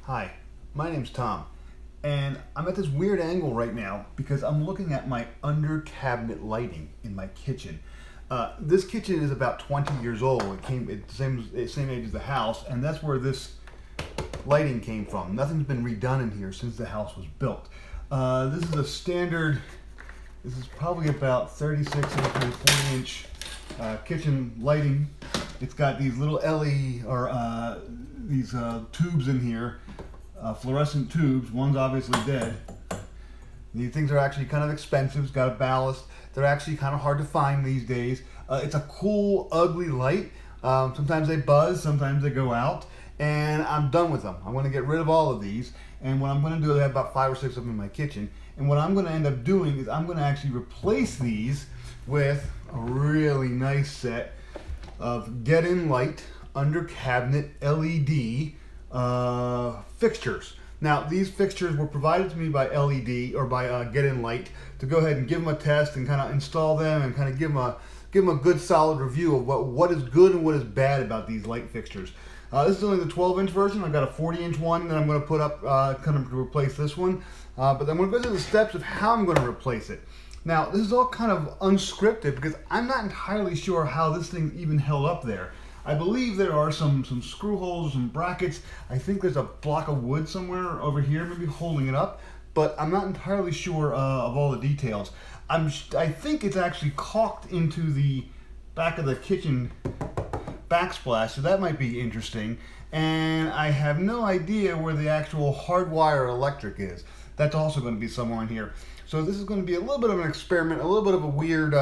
Hi, my name's Tom, and I'm at this weird angle right now because I'm looking at my under cabinet lighting in my kitchen. This kitchen is about 20 years old. It came at the same age as the house, and that's where this lighting came from. Nothing's been redone in here since the house was built. This is a standard, this is probably about 36 inch by 40 inch kitchen lighting. It's got these little LED or these tubes in here, fluorescent tubes. One's obviously dead. These things are actually kind of expensive. It's got a ballast. They're actually kind of hard to find these days. It's a cool, ugly light. Sometimes they buzz, sometimes they go out, and I'm done with them. I'm going to get rid of all of these, and what I'm going to do is I have about 5 or 6 of them in my kitchen, and what I'm going to end up doing is I'm going to actually replace these with a really nice set of GetInLight under cabinet LED fixtures. Now, these fixtures were provided to me by LED or by GetInLight to go ahead and give them a test and kind of install them and kind of give them a good solid review of what is good and what is bad about these light fixtures. This is only the 12-inch version. I've got a 40-inch one that I'm going to put up kind of to replace this one. But I'm going to go through the steps of how I'm going to replace it. Now, this is all kind of unscripted because I'm not entirely sure how this thing even held up there. I believe there are some screw holes, some brackets. I think there's a block of wood somewhere over here, maybe holding it up, but I'm not entirely sure of all the details. I think it's actually caulked into the back of the kitchen backsplash, so that might be interesting. And I have no idea where the actual hardwire electric is. That's also going to be somewhere in here. So this is going to be a little bit of an experiment, a little bit of a weird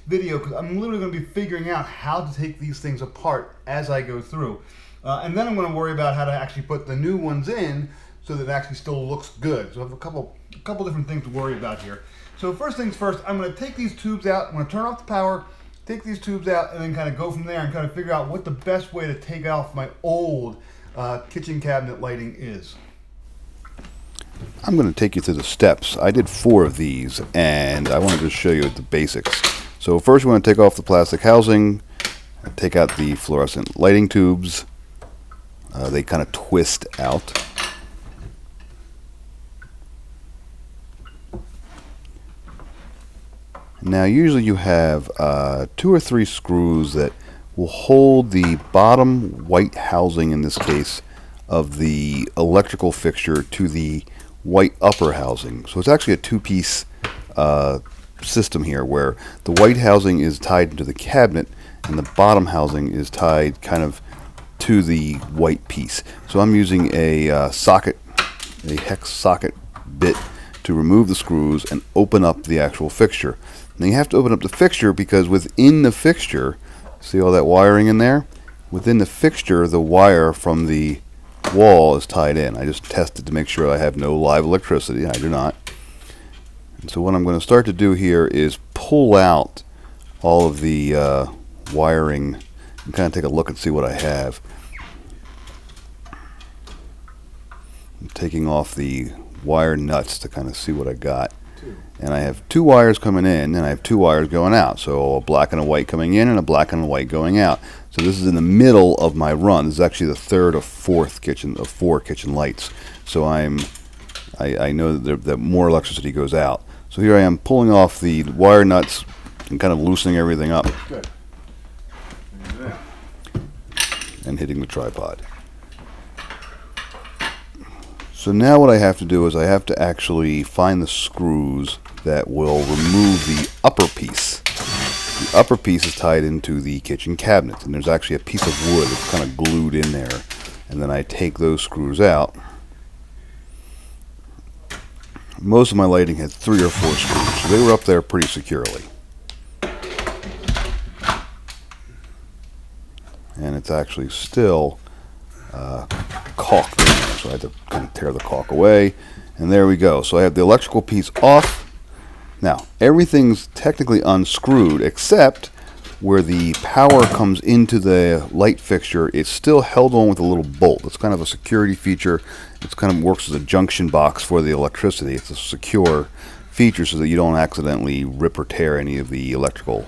video, because I'm literally going to be figuring out how to take these things apart as I go through. And then I'm going to worry about how to actually put the new ones in so that it actually still looks good. So I have a couple different things to worry about here. So first things first, I'm going to take these tubes out. I'm going to turn off the power, take these tubes out, and then kind of go from there and kind of figure out what the best way to take off my old kitchen cabinet lighting is. I'm going to take you through the steps. I did 4 of these, and I wanted to show you the basics. So first, we want to take off the plastic housing, take out the fluorescent lighting tubes. They kind of twist out. Now, usually you have 2 or 3 screws that will hold the bottom white housing, in this case, of the electrical fixture to the white upper housing. So it's actually a 2-piece system here where the white housing is tied into the cabinet and the bottom housing is tied kind of to the white piece. So I'm using a hex socket bit to remove the screws and open up the actual fixture. Now you have to open up the fixture because within the fixture, see all that wiring in there? Within the fixture, the wire from the wall is tied in. I just tested to make sure I have no live electricity. I do not. And so what I'm going to start to do here is pull out all of the wiring and kind of take a look and see what I have. I'm taking off the wire nuts to kind of see what I got. And I have 2 wires coming in and I have 2 wires going out. So a black and a white coming in and a black and a white going out. So this is in the middle of my run. This is actually the 3rd or 4th kitchen of 4 kitchen lights. So I know that more electricity goes out. So here I am pulling off the wire nuts and kind of loosening everything up. Good. And hitting the tripod. So now what I have to do is I have to actually find the screws that will remove the upper piece. The upper piece is tied into the kitchen cabinet, and there's actually a piece of wood that's kind of glued in there. And then I take those screws out. Most of my lighting had 3 or 4 screws, so they were up there pretty securely. And it's actually still caulked in there, so I had to kind of tear the caulk away. And there we go. So I have the electrical piece off. Now, everything's technically unscrewed except where the power comes into the light fixture. It's still held on with a little bolt. It's kind of a security feature. It kind of works as a junction box for the electricity. It's a secure feature so that you don't accidentally rip or tear any of the electrical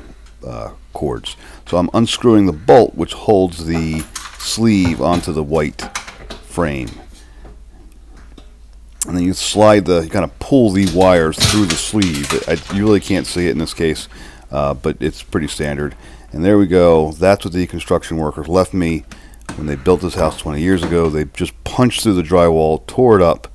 cords. So I'm unscrewing the bolt which holds the sleeve onto the white frame. and then you kind of pull the wires through the sleeve. You really can't see it in this case, but it's pretty standard. And there we go. That's what the construction workers left me when they built this house 20 years ago. They just punched through the drywall, tore it up,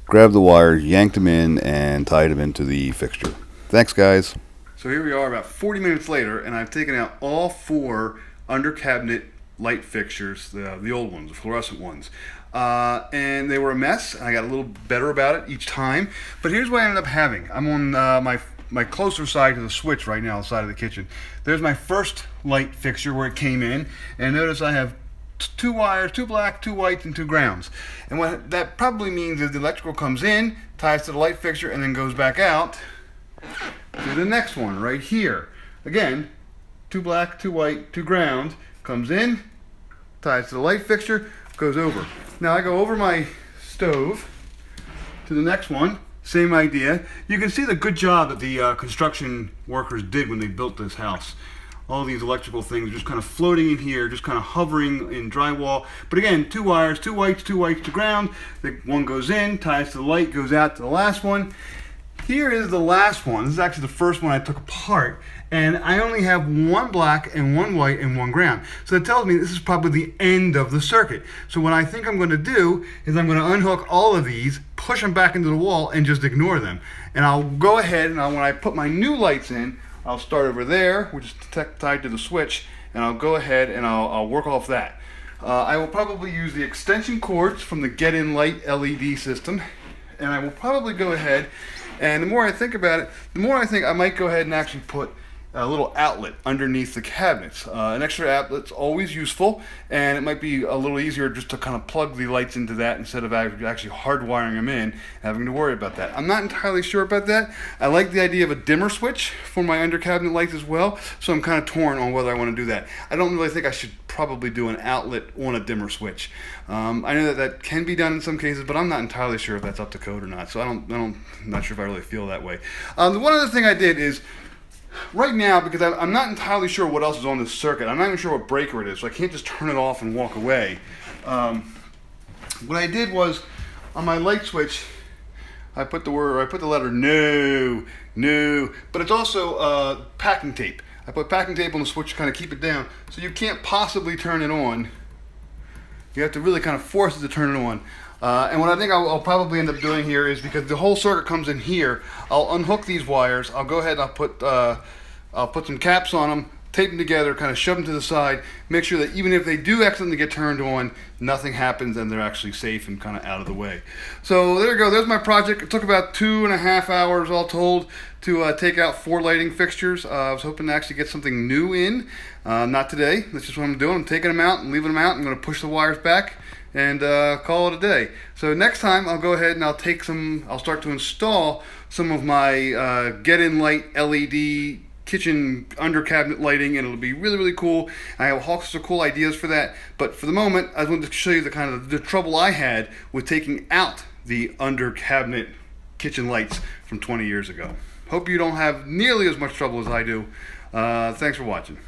grabbed the wires, yanked them in, and tied them into the fixture. Thanks, guys. So here we are about 40 minutes later, and I've taken out all 4 under cabinet light fixtures, the old ones, the fluorescent ones. And they were a mess. I got a little better about it each time. But here's what I ended up having. I'm on my closer side to the switch right now, the side of the kitchen. There's my first light fixture where it came in, and notice I have 2 wires, 2 black, 2 whites, and 2 grounds. And what that probably means is the electrical comes in, ties to the light fixture, and then goes back out to the next one right here. Again, 2 black, 2 white, 2 ground, comes in, ties to the light fixture, goes over. Now I go over my stove to the next one. Same idea. You can see the good job that the construction workers did when they built this house. All these electrical things just kind of floating in here, just kind of hovering in drywall. But again, 2 wires, 2 whites, 2 whites to ground. One goes in, ties to the light, goes out to the last one. Here is the last one. This is actually the first one I took apart. And I only have 1 black and 1 white and 1 ground. So that tells me this is probably the end of the circuit. So what I think I'm going to do is I'm going to unhook all of these, push them back into the wall, and just ignore them. And I'll go ahead and when I put my new lights in, I'll start over there, which is tied to the switch, and I'll go ahead and I'll work off that. I will probably use the extension cords from the GetInLight LED system, and I will probably go ahead, and the more I think about it, the more I think I might go ahead and actually put a little outlet underneath the cabinets. An extra outlet's always useful, and it might be a little easier just to kind of plug the lights into that instead of actually hardwiring them in, having to worry about that. I'm not entirely sure about that. I like the idea of a dimmer switch for my under cabinet lights as well, so I'm kind of torn on whether I want to do that. I don't really think I should probably do an outlet on a dimmer switch. I know that can be done in some cases, but I'm not entirely sure if that's up to code or not, so I'm not sure if I really feel that way. The one other thing I did is, right now, because I'm not entirely sure what else is on this circuit, I'm not even sure what breaker it is, so I can't just turn it off and walk away. What I did was, on my light switch, I put the letter no, but it's also packing tape. I put packing tape on the switch to kind of keep it down, so you can't possibly turn it on. You have to really kind of force it to turn it on. And what I think I'll probably end up doing here is, because the whole circuit comes in here, I'll unhook these wires. I'll go ahead and I'll put some caps on them, tape them together, kind of shove them to the side, make sure that even if they do accidentally get turned on, nothing happens and they're actually safe and kind of out of the way. So there you go. There's my project. It took about 2.5 hours all told to take out 4 lighting fixtures. I was hoping to actually get something new in. Not today. That's just what I'm doing. I'm taking them out and leaving them out. I'm going to push the wires back and call it a day. So next time I'll go ahead and I'll start to install some of my GetInLight LED kitchen under cabinet lighting, and it'll be really, really cool. I have all sorts of cool ideas for that, but for the moment I wanted to show you the kind of the trouble I had with taking out the under cabinet kitchen lights from 20 years ago. Hope you don't have nearly as much trouble as I do. Thanks for watching.